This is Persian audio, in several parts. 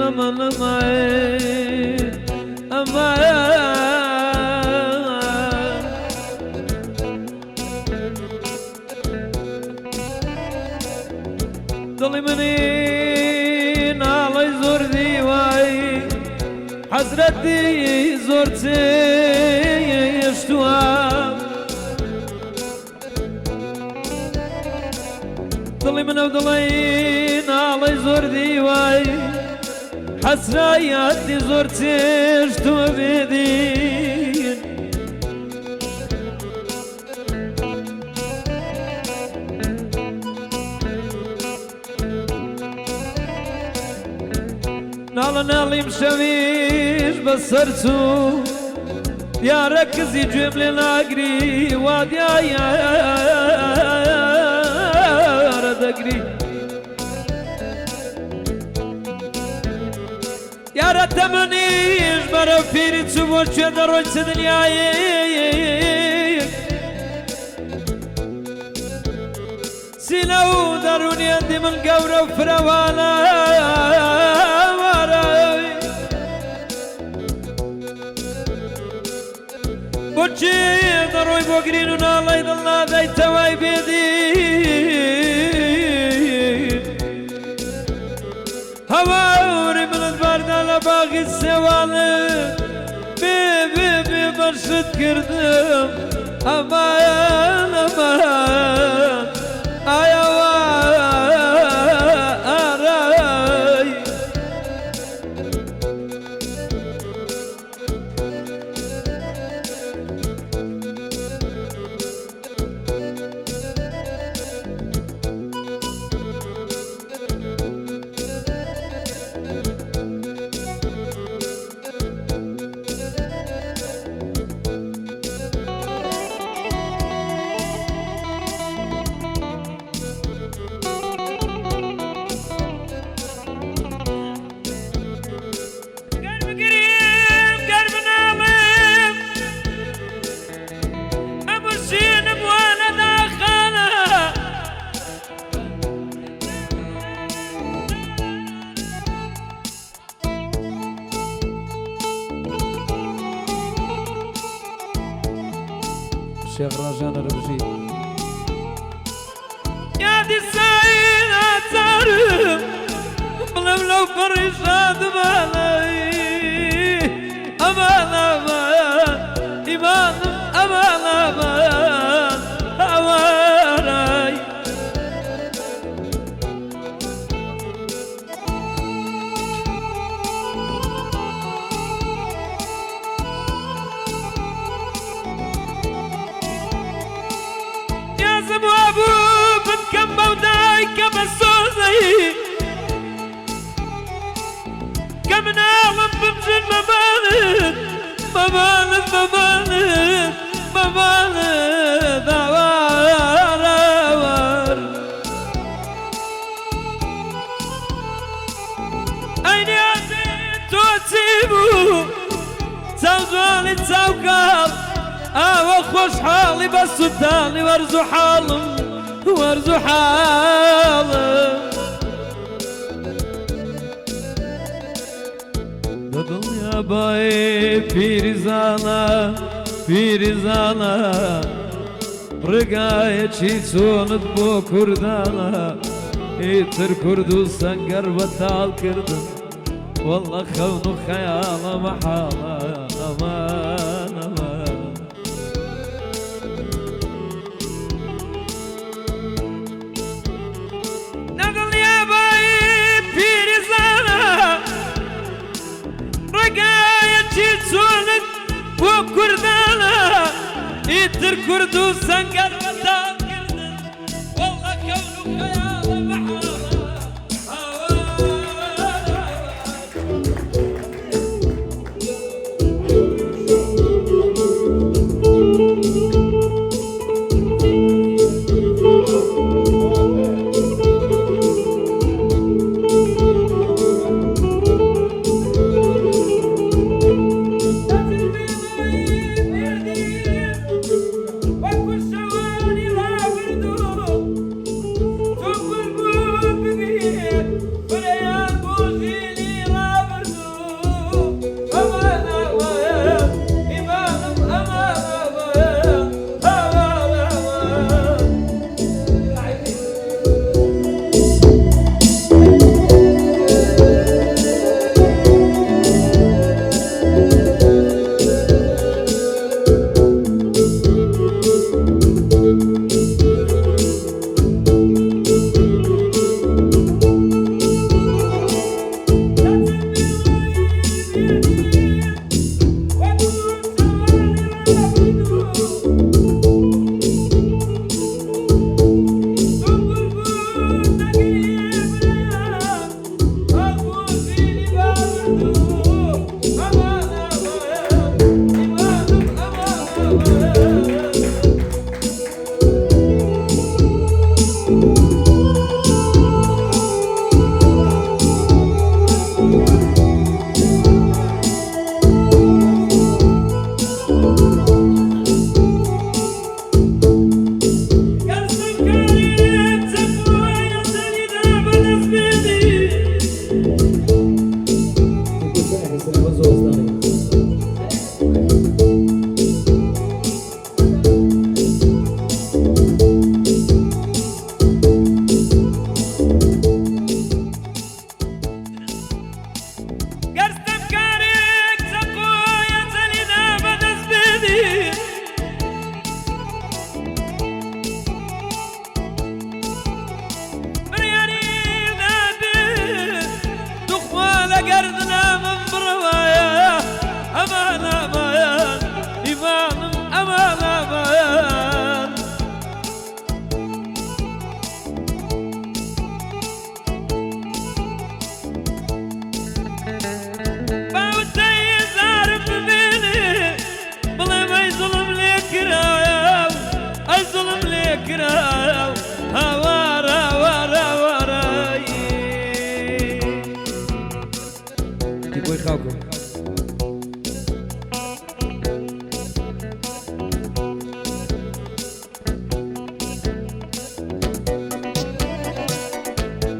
aman aman aman ضلي منين على زور ديواي حسرتي زورتي يشتوها ضلي من ودلين على زور ديواي حسرتي زورتي يشتوها بيدين نالا نالي مشويش بصرتو يا ركز يجيب لي لاقري واد يا ردقري يا رتمنيش برفيري تسوبوش يدروج سدنياي سينو داروني عندي من قورة وفروانا بوچی دروی بگرینو نالای دلنا دای توای بیدین هواری ملت بردن باقی سواله بی برشت کردم امان امان آیا الشيخ رجان الربشي يا دي السعيدة تعرف بلم لو فرشاد بالي أمان أمان إيمان أمان أمان أماني أبو بنكم بوداي كبسوزي كم نعلم بمجن مبالد مبالد مبالد مبالد أوار أوار أين يعزين توتيبو تاوزوالي تاوكال خوش حالي بس الدالي وارزو حالم وارزو حالم بدل يا باي بيرزانا بيرزانا رقاية شيسونت بو كردانا ايتر كردو سنقر بطال كردن والله خونو خيالة محالة امان امان وكردانا يتر كردو سنقر وطال كردن والله كونو خيالة محالة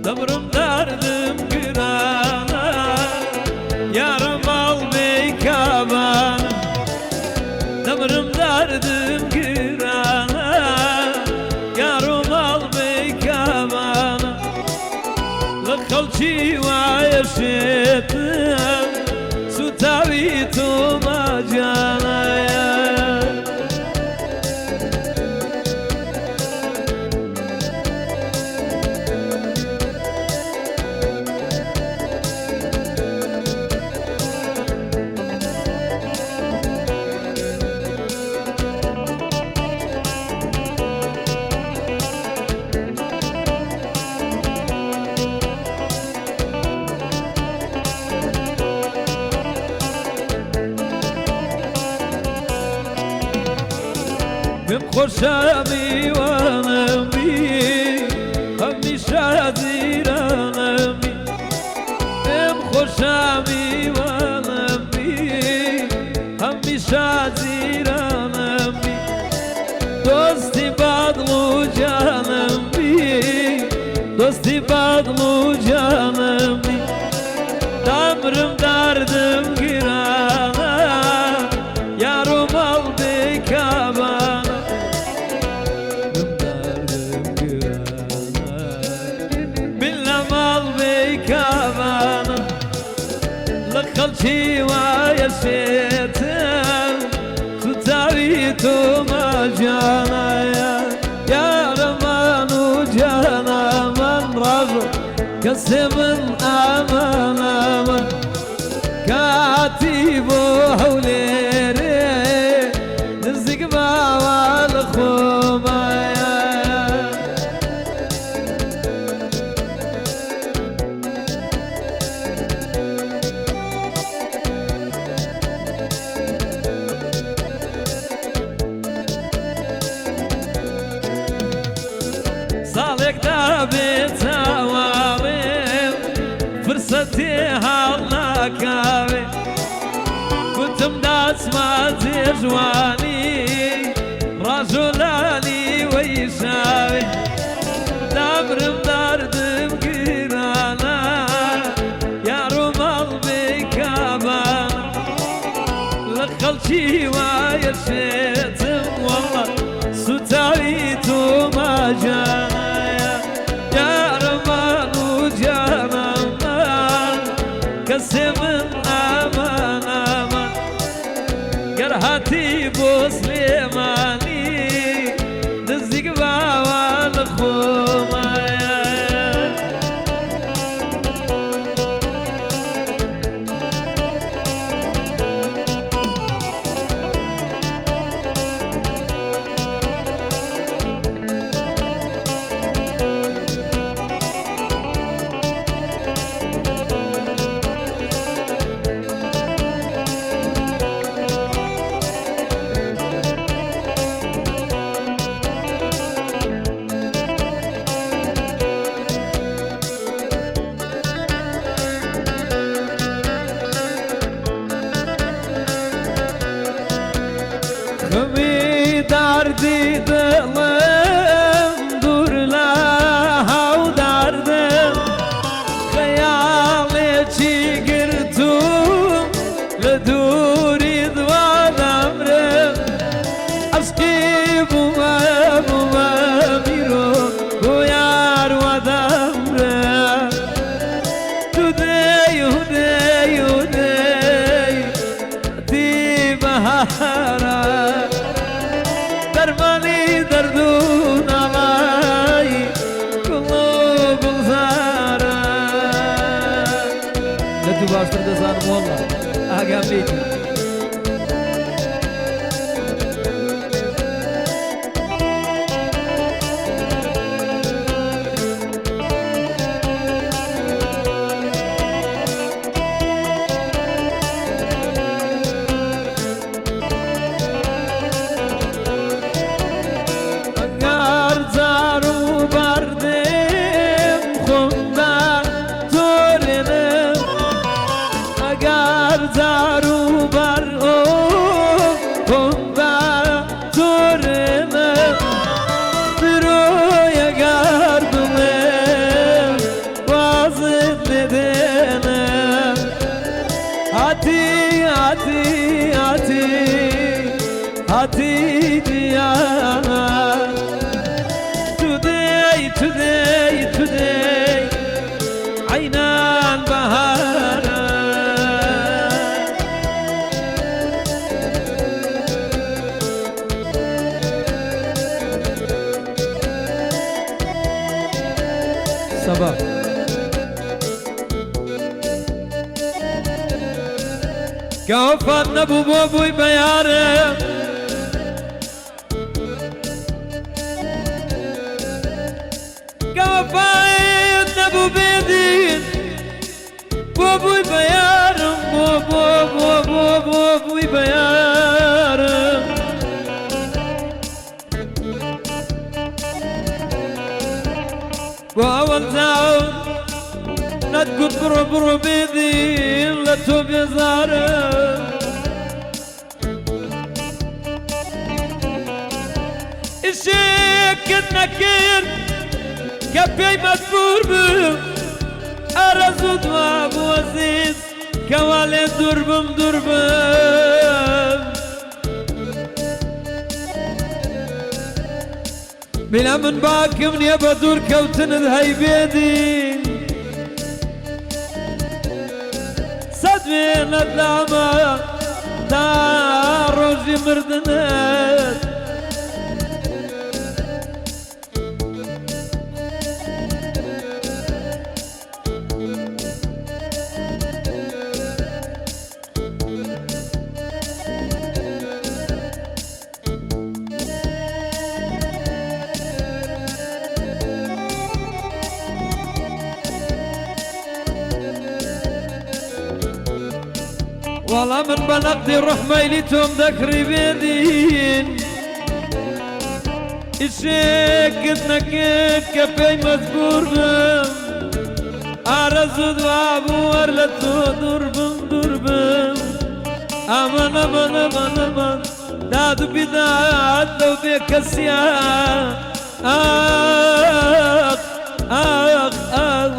Dömrüm derdim girana, yarım al beykabana. Dömrüm derdim girana, yarım al beykabana. Lakhalçi ve yaşetim, sutavi tuma canaya. Bim خوشمی وانمی همیشه زیرانمی بم خوشمی وانمی همیشه زیرانمی دوستی بدلو جانمی دوستی بدلو جانمی دمرم دردم گیرانه yarım al beykabana. Billam al beykabana. Lakhalçi ve yaşetim, tutavi tuma canaya. Yaramanu canaman razu, kasimin aman aman. Katibu havleri, nizzik baval khumaya. Salek da betawarim, fırsatı halakavim. كنتم ناس ما تجواني رجلاني ويساوي دمرم دردم قرانا يا رمال بكابانا لخلشي ويا شيتم والله ستاويتو ما جانا يا رمال وجانا كسمن امان امان هاتي بوسليماني نزيق باوال خومايا دردی دلم دور لها و دردم خیال چی گرتم دەزانم وەڵڵا ئاگام لێتی Today عينان بهارا صباح كوفات نبو بوبوي بياره كوفات نبو بيدين بوبوي بيارم بوبوي بيارم وأول زاون نتقد برو بيدين لتوب يزارم الشيك النكير كبي مدبور بم أرزو دواب وزيز كوالي دربم بلا من باكم يا بدور كوتن الهي بيدي صدمين الدعمة تا روزي مردنات والله من بلغتي روح ميلتهم ذكري بيدين الشيكتنا كيف كفي مذكور بم أرزو دوابو ورلتو دربم أمان أمان أمان أمان دادو بداد لو بيكسيا آخ آخ آخ